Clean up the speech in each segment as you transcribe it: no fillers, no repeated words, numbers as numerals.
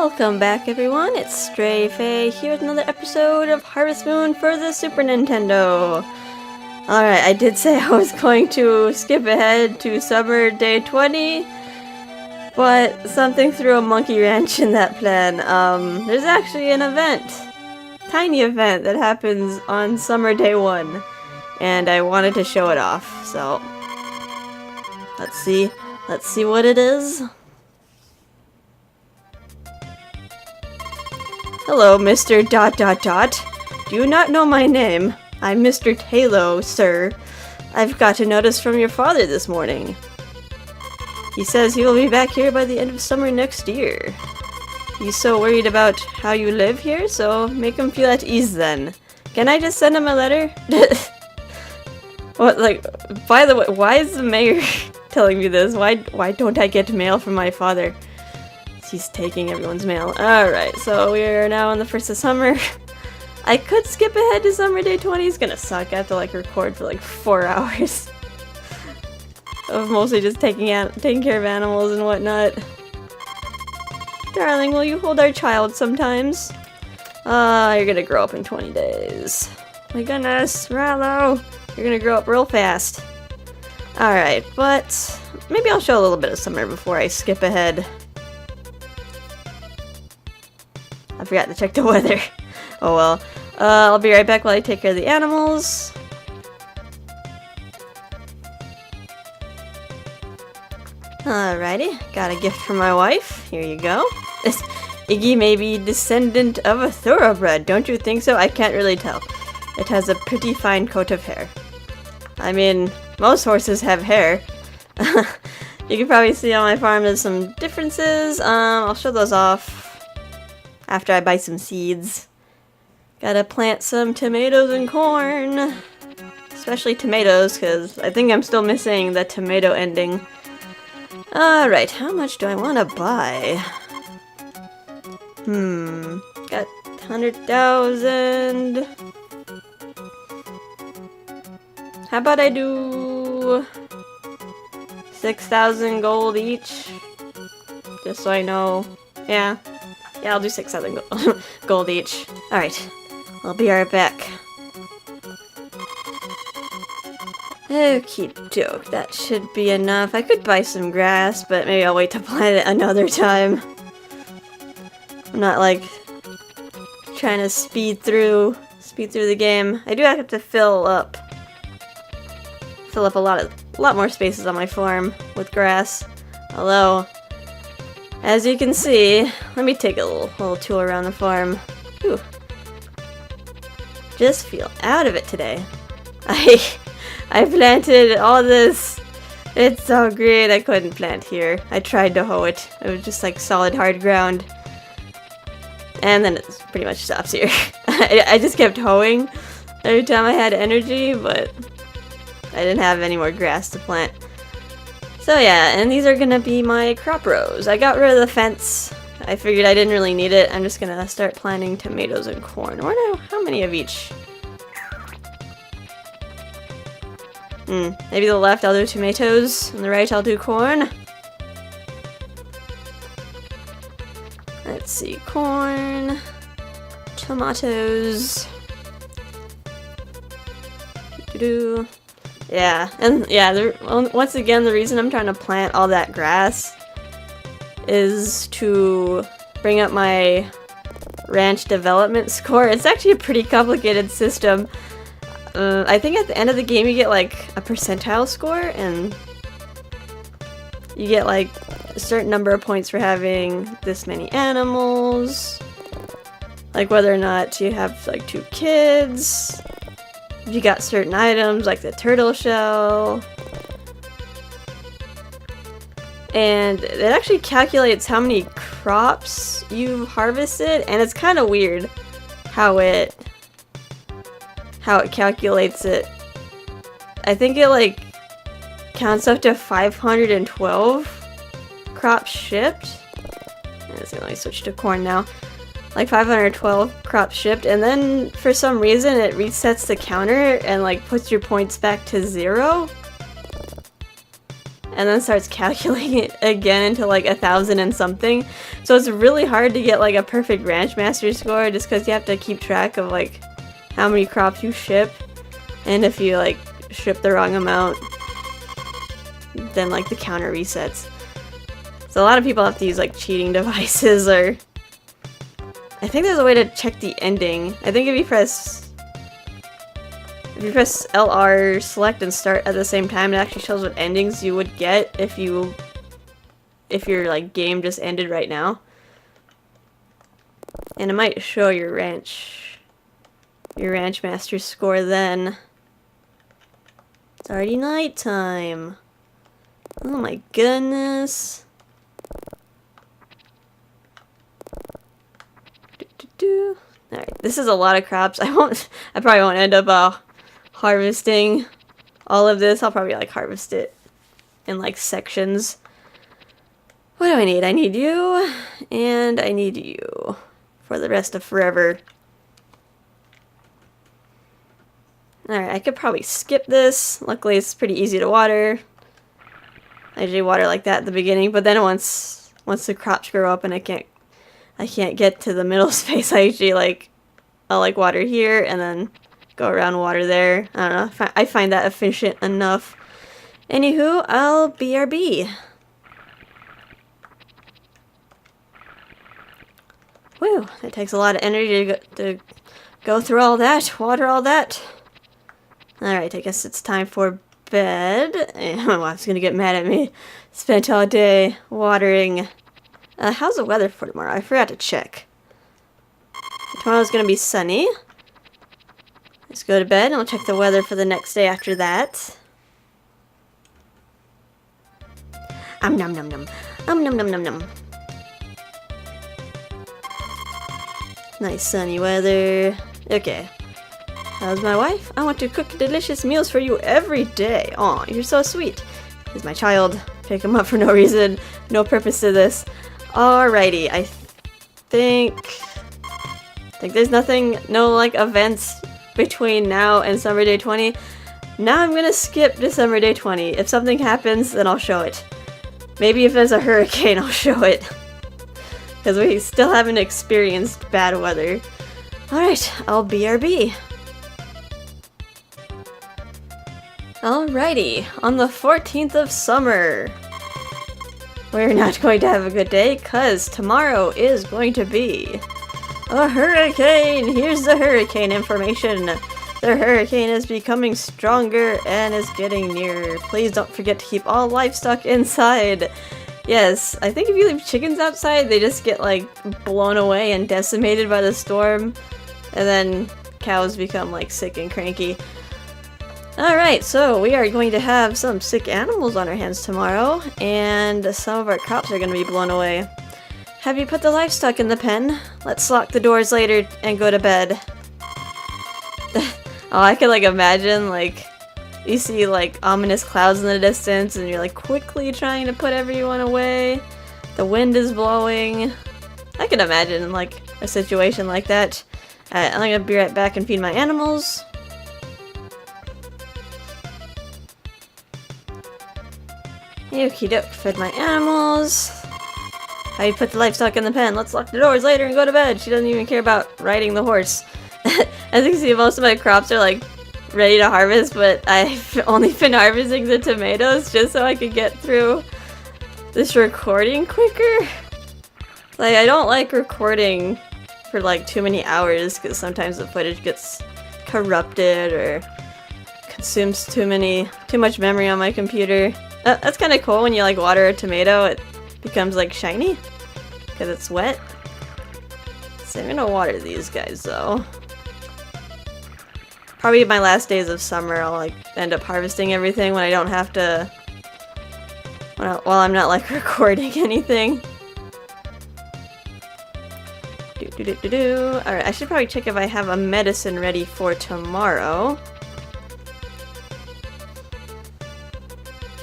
Welcome back, everyone. It's Stray Faye here with another episode of Harvest Moon for the Super Nintendo. Alright, I did say I was going to skip ahead to Summer Day 20, but something threw a monkey wrench in that plan. There's actually an event, tiny event that happens on Summer Day 1, and I wanted to show it off, so let's see what it is. Hello, Mr. ... Do you not know my name? I'm Mr. Talo, sir. I've got a notice from your father this morning. He says he will be back here by the end of summer next year. He's so worried about how you live here, so make him feel at ease then. Can I just send him a letter? What, like, by the way, why is the mayor telling me this? Why don't I get mail from my father? He's taking everyone's mail. Alright, so we are now on the 1st of summer. I could skip ahead to Summer Day 20. It's gonna suck. I have to like record for like 4 hours. Of mostly just taking care of animals and whatnot. Darling, will you hold our child sometimes? You're gonna grow up in 20 days. My goodness, Rallo! You're gonna grow up real fast. Alright, but maybe I'll show a little bit of summer before I skip ahead. I forgot to check the weather. Oh well. I'll be right back while I take care of the animals. Alrighty, got a gift from my wife. Here you go. This Iggy may be descendant of a thoroughbred, don't you think so? I can't really tell. It has a pretty fine coat of hair. I mean, most horses have hair. You can probably see on my farm there's some differences. I'll show those off after I buy some seeds. Gotta plant some tomatoes and corn. Especially tomatoes, because I think I'm still missing the tomato ending. Alright, how much do I want to buy? Got 100,000. How about I do 6,000 gold each? Just so I know. Yeah, I'll do 6,000 gold each. Alright, I'll be right back. Okie doke, that should be enough. I could buy some grass, but maybe I'll wait to plant it another time. I'm not like trying to speed through the game. I do have to fill up a lot more spaces on my farm with grass. Although, as you can see, let me take a little tour around the farm. Whew. Just feel out of it today. I planted all this. It's so great. I couldn't plant here. I tried to hoe it. It was just like solid hard ground. And then it pretty much stops here. I just kept hoeing every time I had energy, but I didn't have any more grass to plant. So yeah, and these are gonna be my crop rows. I got rid of the fence. I figured I didn't really need it. I'm just gonna start planting tomatoes and corn. How many of each? Maybe the left I'll do tomatoes, and the right I'll do corn. Let's see, corn, tomatoes. Yeah, and yeah, once again, the reason I'm trying to plant all that grass is to bring up my ranch development score. It's actually a pretty complicated system. I think at the end of the game you get like a percentile score, and you get like a certain number of points for having this many animals, like whether or not you have like 2 kids, if you got certain items like the turtle shell, and it actually calculates how many crops you've harvested, and it's kind of weird how it calculates it. I think it like counts up to 512 crops shipped. Let me switch to corn now. Like 512 crops shipped, and then for some reason it resets the counter and like puts your points back to 0. and then starts calculating it again into like 1,000 and something. So it's really hard to get like a perfect Ranch Master score just because you have to keep track of like how many crops you ship, and if you like ship the wrong amount, then like the counter resets. So a lot of people have to use like cheating devices, or I think there's a way to check the ending. I think if you press LR select and start at the same time, it actually shows what endings you would get if your like game just ended right now. And it might show your ranch master score then. It's already nighttime. Oh my goodness. Alright, this is a lot of crops. I probably won't end up harvesting all of this. I'll probably like harvest it in like sections. What do I need? I need you, and I need you for the rest of forever. Alright, I could probably skip this. Luckily it's pretty easy to water. I usually water like that at the beginning, but then once the crops grow up and I can't get to the middle space, I usually I'll like water here and then go around water there. I don't know, I find that efficient enough. Anywho, I'll BRB. Whew, it takes a lot of energy to go through all that, water all that. Alright, I guess it's time for bed. My wife's gonna get mad at me. Spent all day watering. How's the weather for tomorrow? I forgot to check. Tomorrow's gonna be sunny. Let's go to bed and I'll check the weather for the next day after that. Nom nom nom. Nom nom nom nom. Nice sunny weather. Okay. How's my wife? I want to cook delicious meals for you every day. Aw, you're so sweet. He's my child. Pick him up for no reason. No purpose to this. Alrighty, I think there's nothing, no like events between now and Summer Day 20. Now I'm gonna skip December Day 20. If something happens, then I'll show it. Maybe if there's a hurricane, I'll show it. Because we still haven't experienced bad weather. Alright, I'll BRB. Alrighty, on the 14th of summer. We're not going to have a good day, cause tomorrow is going to be a hurricane! Here's the hurricane information. The hurricane is becoming stronger and is getting nearer. Please don't forget to keep all livestock inside. Yes, I think if you leave chickens outside, they just get like blown away and decimated by the storm. And then cows become like sick and cranky. Alright, so we are going to have some sick animals on our hands tomorrow, and some of our crops are going to be blown away. Have you put the livestock in the pen? Let's lock the doors later and go to bed. Oh, I could like imagine like you see like ominous clouds in the distance and you're like quickly trying to put everyone away. The wind is blowing. I can imagine like a situation like that. I'm gonna be right back and feed my animals. Okie doke, fed my animals. How you put the livestock in the pen? Let's lock the doors later and go to bed. She doesn't even care about riding the horse. As you can see, most of my crops are like ready to harvest, but I've only been harvesting the tomatoes just so I could get through this recording quicker. Like, I don't like recording for like too many hours because sometimes the footage gets corrupted or consumes too much memory on my computer. That's kind of cool when you like water a tomato, it becomes like shiny because it's wet. So I'm gonna water these guys though. Probably my last days of summer I'll like end up harvesting everything when I don't have to, while I'm not like recording anything. Alright, I should probably check if I have a medicine ready for tomorrow.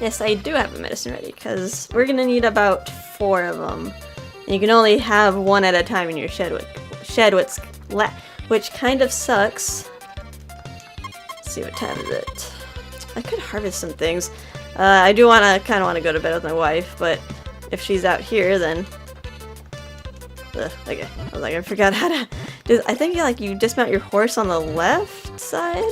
Yes, I do have a medicine ready, because we're gonna need about 4 of them. And you can only have 1 at a time in your shed, which kind of sucks. Let's see, what time is it? I could harvest some things. I do kind of want to go to bed with my wife, but if she's out here, then... okay. I was like, I forgot how to... I think you dismount your horse on the left side?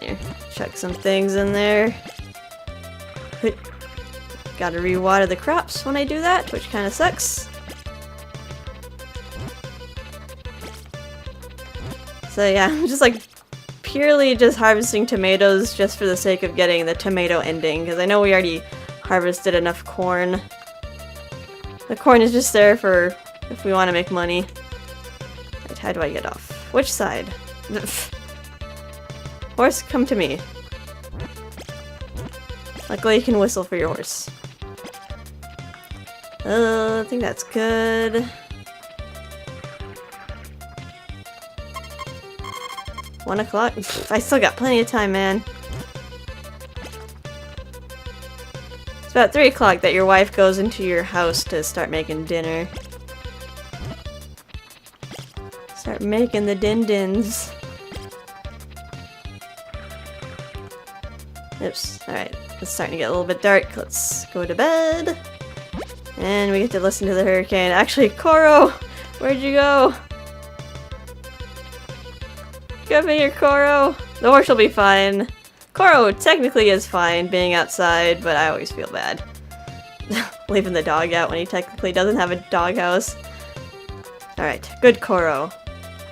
Here, chuck some things in there. Gotta re-water the crops when I do that, which kind of sucks. So yeah, I'm just like purely just harvesting tomatoes just for the sake of getting the tomato ending, because I know we already harvested enough corn. The corn is just there for if we want to make money. Right, how do I get off? Which side? Horse, come to me. Luckily you can whistle for your horse. I think that's good. 1 o'clock? I still got plenty of time, man. It's about 3 o'clock that your wife goes into your house to start making dinner. Start making the din-dins. Oops. Alright. It's starting to get a little bit dark. Let's go to bed. And we get to listen to the hurricane. Actually, Koro! Where'd you go? Come here, Koro! The horse will be fine. Koro technically is fine being outside, but I always feel bad. Leaving the dog out when he technically doesn't have a doghouse. Alright, good Koro.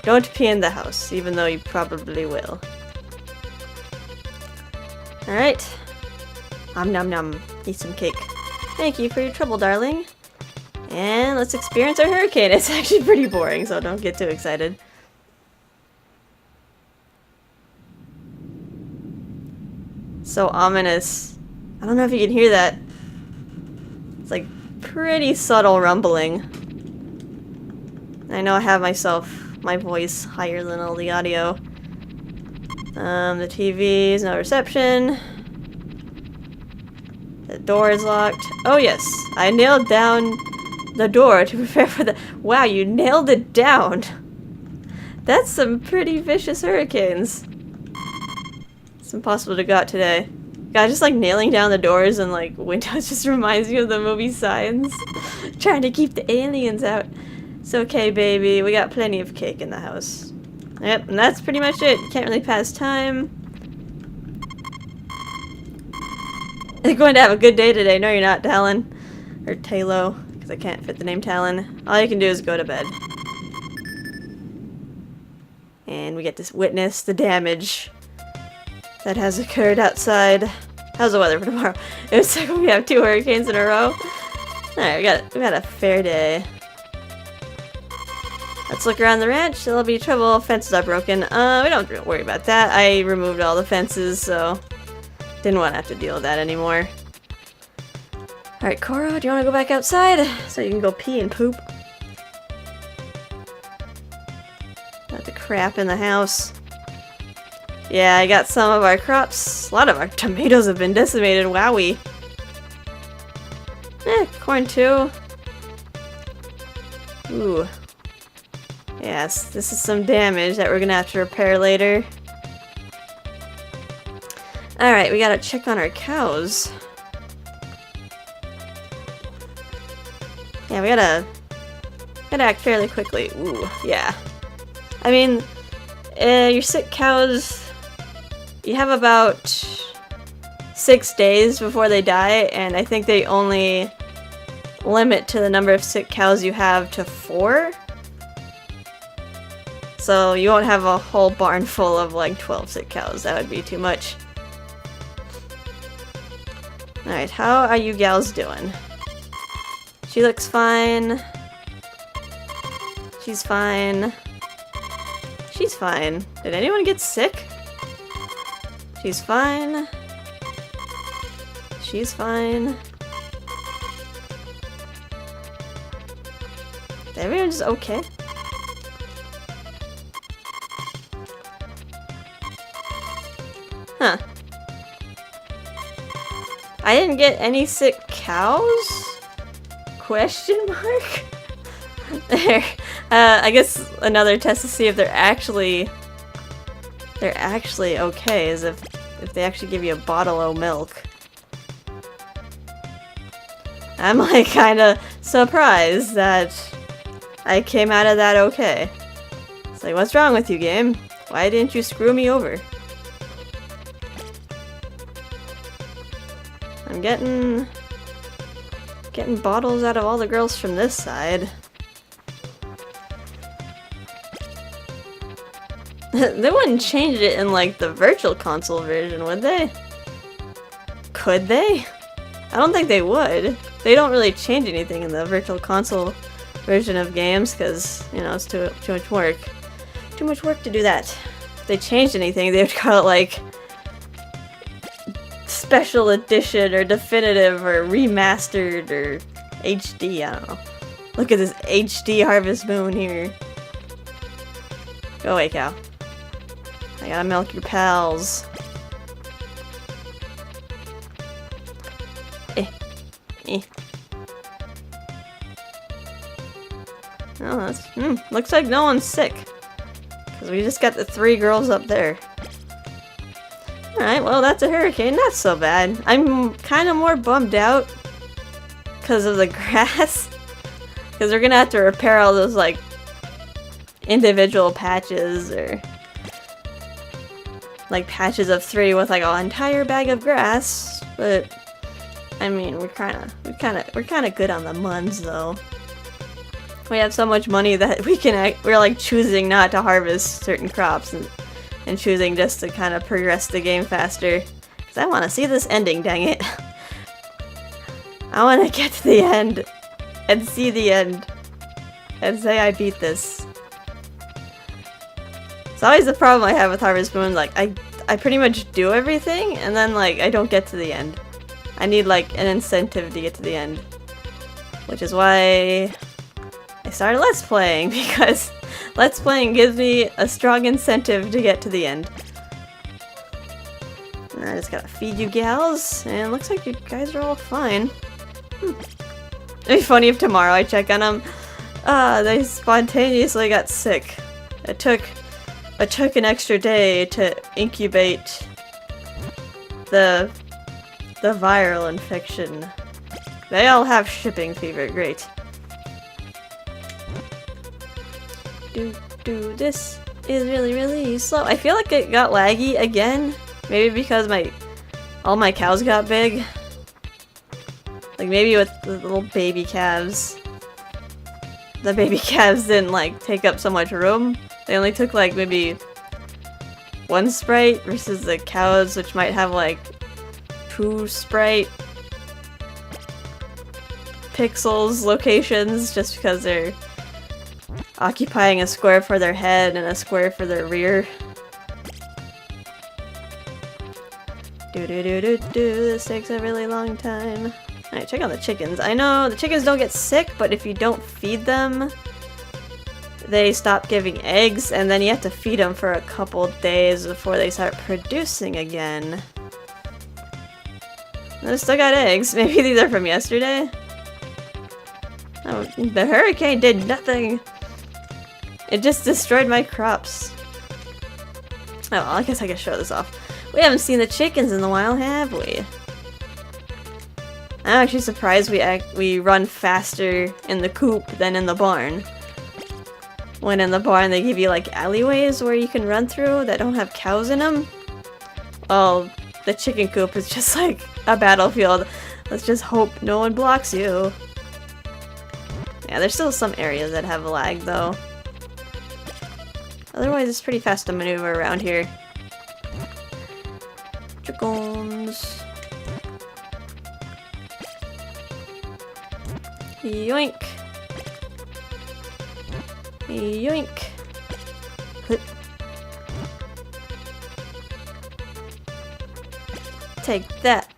Don't pee in the house, even though you probably will. Alright. Nom nom. Eat some cake. Thank you for your trouble, darling. And let's experience our hurricane. It's actually pretty boring, so don't get too excited. So ominous. I don't know if you can hear that. It's like pretty subtle rumbling. I know I have my voice higher than all the audio. The TV's no reception. The door is locked. Oh yes, I nailed down the door to prepare for the... Wow, you nailed it down! That's some pretty vicious hurricanes. It's impossible to go out today. God, just like nailing down the doors and like windows just reminds me of the movie Signs. Trying to keep the aliens out. It's okay, baby. We got plenty of cake in the house. Yep, and that's pretty much it. Can't really pass time. You're going to have a good day today. No, you're not, Talon. Or Talo, because I can't fit the name Talon. All you can do is go to bed. And we get to witness the damage that has occurred outside. How's the weather for tomorrow? It looks like we have 2 hurricanes in a row. Alright, we got a fair day. Let's look around the ranch. There'll be trouble. Fences are broken. We don't worry about that. I removed all the fences, so didn't want to have to deal with that anymore. Alright, Koro, do you want to go back outside so you can go pee and poop? Got the crap in the house. Yeah, I got some of our crops. A lot of our tomatoes have been decimated. Wowie. Corn too. Ooh. Yes, this is some damage that we're gonna have to repair later. Alright, we gotta check on our cows. Yeah, we gotta act fairly quickly. Ooh, yeah. I mean, your sick cows, you have about 6 days before they die, and I think they only limit to the number of sick cows you have to 4. So you won't have a whole barn full of like 12 sick cows. That would be too much. Alright, how are you gals doing? She looks fine. She's fine. She's fine. Did anyone get sick? She's fine. She's fine. Is everyone just okay? Huh. I didn't get any sick cows? Question mark? There. I guess another test to see if they're actually okay is if if they actually give you a bottle of milk. I'm like kinda surprised that I came out of that okay. It's like, what's wrong with you, game? Why didn't you screw me over? I'm getting bottles out of all the girls from this side. They wouldn't change it in like the virtual console version, would they? Could they? I don't think they would. They don't really change anything in the virtual console version of games because, you know, it's too much work. Too much work to do that. If they changed anything, they would call it like special edition or definitive or remastered or HD, I don't know. Look at this HD Harvest Moon here. Go away, cow. I gotta milk your pals. Oh, that's, looks like no one's sick. Because we just got the 3 girls up there. Alright, well that's a hurricane, not so bad. I'm kind of more bummed out because of the grass. Because we're gonna have to repair all those, like, individual patches, or like patches of 3 with like an entire bag of grass. But I mean, we're kind of good on the muns though. We have so much money that we're like choosing not to harvest certain crops and choosing just to kind of progress the game faster. Because I want to see this ending, dang it. I want to get to the end and see the end and say I beat this. It's always the problem I have with Harvest Moon, like I pretty much do everything and then like I don't get to the end. I need like an incentive to get to the end. Which is why I started Let's Playing, because Let's Playing gives me a strong incentive to get to the end. And I just gotta feed you gals, and it looks like you guys are all fine. It'd be funny if tomorrow I check on them. They spontaneously got sick. It took an extra day to incubate the viral infection. They all have shipping fever, great. This is really slow. I feel like it got laggy again. Maybe because all my cows got big. Like maybe with the little baby calves. The baby calves didn't like take up so much room. They only took like maybe 1 sprite versus the cows, which might have like 2 sprite pixels locations, just because they're occupying a square for their head and a square for their rear. This takes a really long time. Alright, check on the chickens. I know the chickens don't get sick, but if you don't feed them, they stop giving eggs, and then you have to feed them for a couple days before they start producing again. They still got eggs. Maybe these are from yesterday? Oh, the hurricane did nothing! It just destroyed my crops. Oh, well, I guess I can show this off. We haven't seen the chickens in a while, have we? I'm actually surprised we run faster in the coop than in the barn. When in the barn they give you like alleyways where you can run through that don't have cows in them. Well, the chicken coop is just like a battlefield. Let's just hope no one blocks you. Yeah, there's still some areas that have lag though. Otherwise it's pretty fast to maneuver around here. Chickens. Yoink. Yoink. Hup. Take that.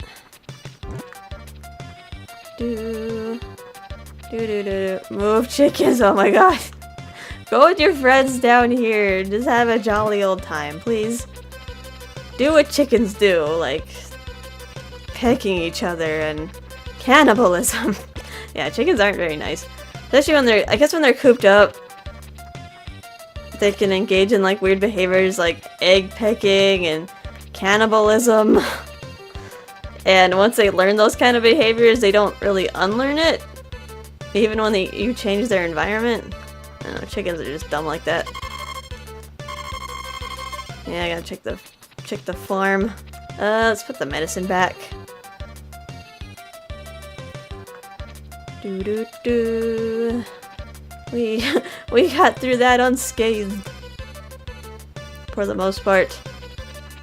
Move, chickens, oh my god. Go with your friends down here. Just have a jolly old time, please. Do what chickens do, like pecking each other and cannibalism. Yeah, chickens aren't very nice. Especially when I guess when they're cooped up, they can engage in like weird behaviors like egg pecking and cannibalism. And once they learn those kind of behaviors, they don't really unlearn it. Even when you change their environment. I don't know, chickens are just dumb like that. Yeah, I gotta check the farm. Let's put the medicine back. Doo. We got through that unscathed. For the most part.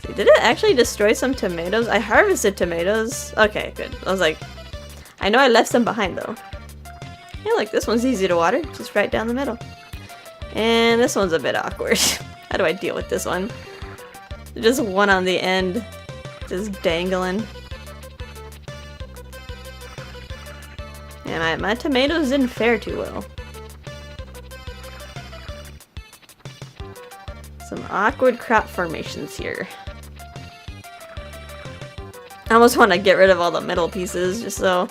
See, did it actually destroy some tomatoes? I harvested tomatoes. Okay, good. I was like, I know I left some behind though. Yeah, like this one's easy to water, just right down the middle. And this one's a bit awkward. How do I deal with this one? Just one on the end, just dangling. Yeah, my tomatoes didn't fare too well. Some awkward crop formations here. I almost want to get rid of all the middle pieces just so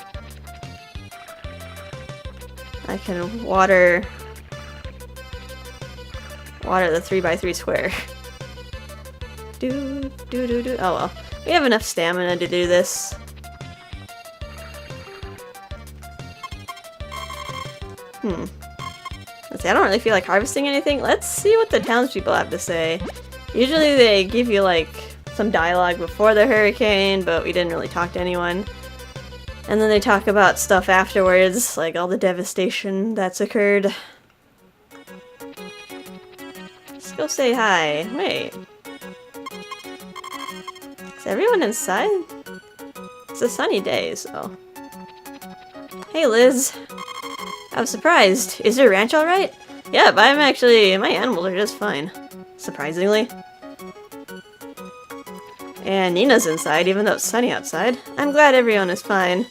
I can water the 3x3 square. Do. Oh well. We have enough stamina to do this. Let's see, I don't really feel like harvesting anything. Let's see what the townspeople have to say. Usually they give you like some dialogue before the hurricane, but we didn't really talk to anyone. And then they talk about stuff afterwards, like all the devastation that's occurred. Let's go say hi. Wait. Is everyone inside? It's a sunny day, so... Hey, Liz. I was surprised. Is your ranch alright? Yeah, but my animals are just fine. Surprisingly. And Nina's inside, even though it's sunny outside. I'm glad everyone is fine.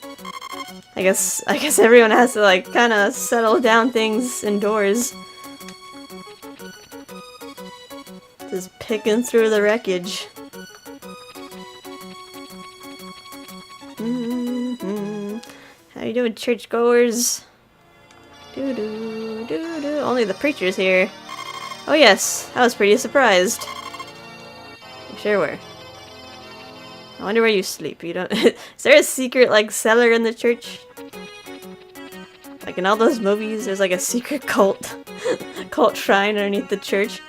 I guess everyone has to, like, kind of settle down things indoors. Just picking through the wreckage. How you doing, churchgoers? Do. Only the preacher's here. Oh yes, I was pretty surprised. You sure were. I wonder where you sleep. You don't. Is there a secret like cellar in the church? Like in all those movies, there's like a secret cult shrine underneath the church,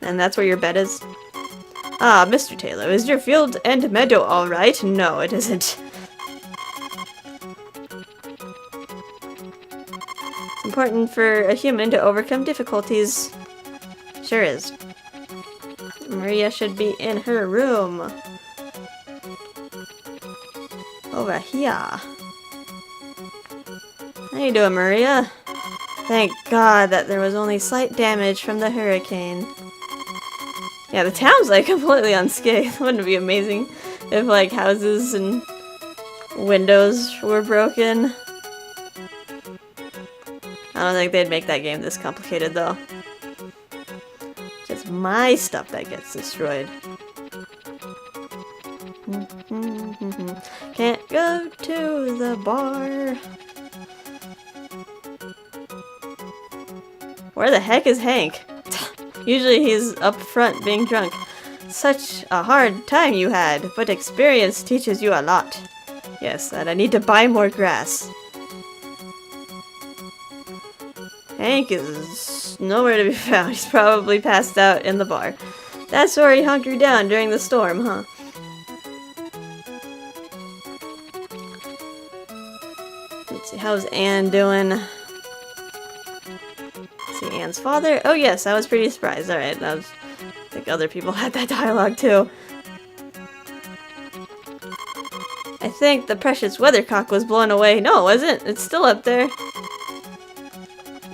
and that's where your bed is. Ah, Mr. Taylor, is your field and meadow all right? No, it isn't. It's important for a human to overcome difficulties. Sure is. Maria should be in her room. Over here. How you doing, Maria? Thank God that there was only slight damage from the hurricane. Yeah, the town's like completely unscathed. Wouldn't it be amazing if like houses and windows were broken? I don't think they'd make that game this complicated though. Just my stuff that gets destroyed. Can't go to the bar. Where the heck is Hank? Usually he's up front being drunk. Such a hard time you had, but experience teaches you a lot. Yes, and I need to buy more grass. Hank is nowhere to be found. He's probably passed out in the bar. That's where he hunkered down during the storm, huh? Let's see, how's Anne doing? Let's see, Anne's father? Oh yes, I was pretty surprised. Alright, I think other people had that dialogue too. I think the precious weathercock was blown away. No, it wasn't. It's still up there.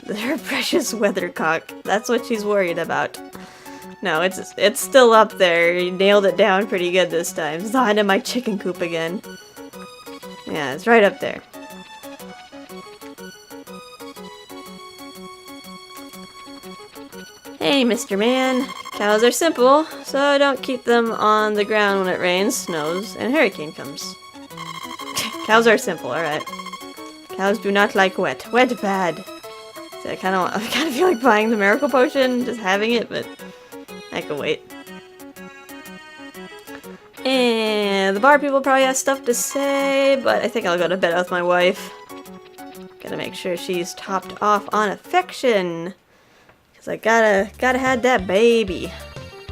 Her precious weathercock. That's what she's worried about. No, it's still up there. You nailed it down pretty good this time. It's not in my chicken coop again. Yeah, it's right up there. Hey, Mr. Man. Cows are simple, so don't keep them on the ground when it rains, snows, and hurricane comes. Cows are simple, alright. Cows do not like wet. Wet bad. So I kind of feel like buying the miracle potion, just having it, but I could wait. the bar people probably have stuff to say, but I think I'll go to bed with my wife. Gotta make sure she's topped off on affection. Cause I gotta have that baby.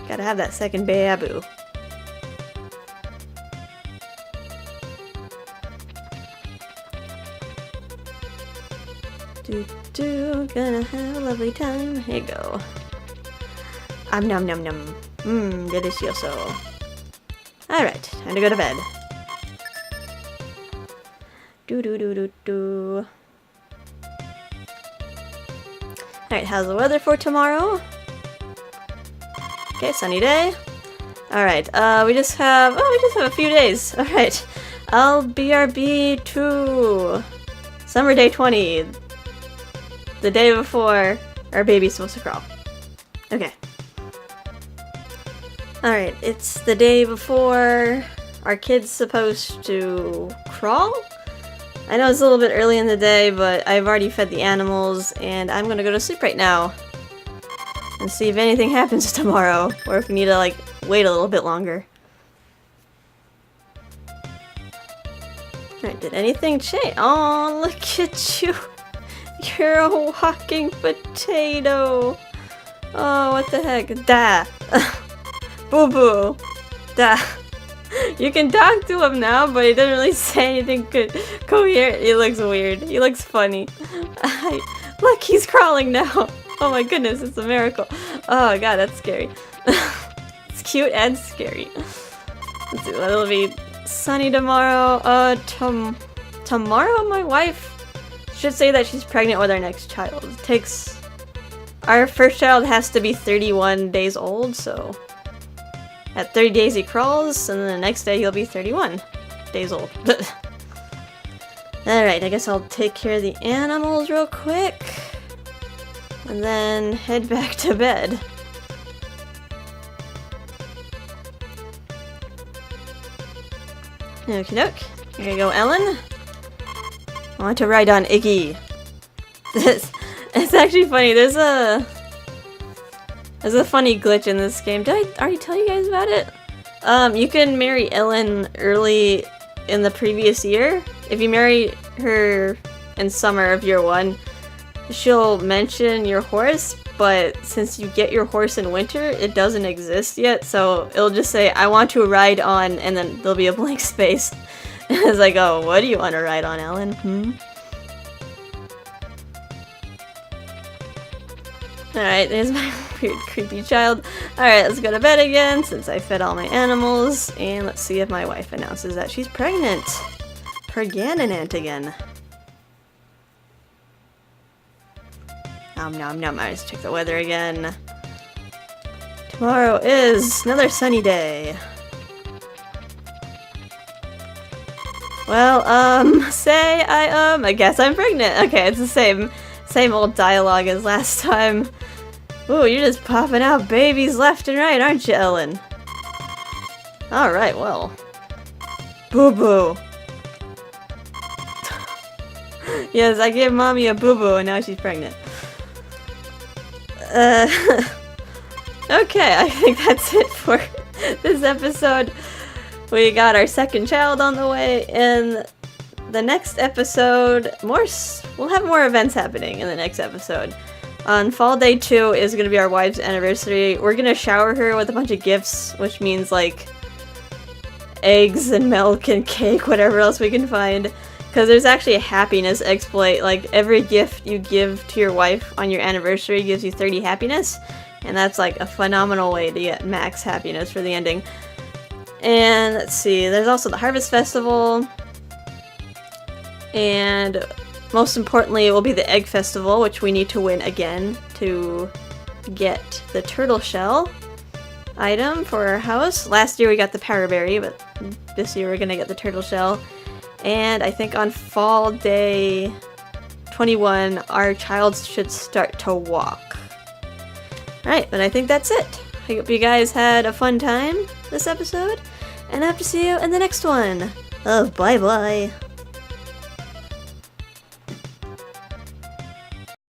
Gotta have that second babu. Gonna have a lovely time. Here you go. Nom nom nom. Mmm, delicioso. Alright, time to go to bed. Do. Alright, how's the weather for tomorrow? Okay, sunny day. Alright, we just have a few days. Alright. I'll BRB to Summer Day 20. The day before our baby's supposed to crawl. Okay. Alright, it's the day before our kid's supposed to crawl? I know it's a little bit early in the day, but I've already fed the animals, and I'm gonna go to sleep right now. And see if anything happens tomorrow, or if we need to, like, wait a little bit longer. Alright, did anything change? Oh, look at you! You're a walking potato! Oh, what the heck? Da! Boo boo! Da! You can talk to him now, but he doesn't really say anything coherent. He looks weird. He looks funny. Look, he's crawling now! Oh my goodness, it's a miracle. Oh god, that's scary. It's cute and scary. Let's see, it'll be sunny tomorrow. Tomorrow my wife should say that she's pregnant with our next child. It takes... Our first child has to be 31 days old, so... At 30 days he crawls, and then the next day he'll be 31 days old. Alright, I guess I'll take care of the animals real quick. And then head back to bed. Okie doke. Here you go, Ellen. I want to ride on Iggy. It's actually funny. There's a funny glitch in this game. Did I already tell you guys about it? You can marry Ellen early in the previous year. If you marry her in summer of year 1, she'll mention your horse, but since you get your horse in winter, it doesn't exist yet, so it'll just say, I want to ride on, and then there'll be a blank space. It's like, oh, what do you want to ride on, Ellen? Alright, there's my weird, creepy child. Alright, let's go to bed again, since I fed all my animals, and let's see if my wife announces that she's pregnant. Pregnant again. Nom nom nom. Alright, let's check the weather again. Tomorrow is another sunny day. Well, I guess I'm pregnant. Okay, it's the same old dialogue as last time. Ooh, you're just popping out babies left and right, aren't you, Ellen? Alright, well. Boo-boo. Yes, I gave mommy a boo-boo and now she's pregnant. Okay, I think that's it for this episode. We got our second child on the way, and the next episode, we'll have more events happening in the next episode. On Fall Day 2 is going to be our wife's anniversary. We're going to shower her with a bunch of gifts, which means, like, eggs and milk and cake, whatever else we can find. Because there's actually a happiness exploit. Like, every gift you give to your wife on your anniversary gives you 30 happiness. And that's, like, a phenomenal way to get max happiness for the ending. And, let's see, there's also the Harvest Festival. And most importantly, it will be the Egg Festival, which we need to win again to get the turtle shell item for our house. Last year we got the Paraberry, but this year we're gonna get the turtle shell. And I think on Fall Day 21, our child should start to walk. Alright, but I think that's it. I hope you guys had a fun time this episode, and I hope to see you in the next one. Oh, bye-bye.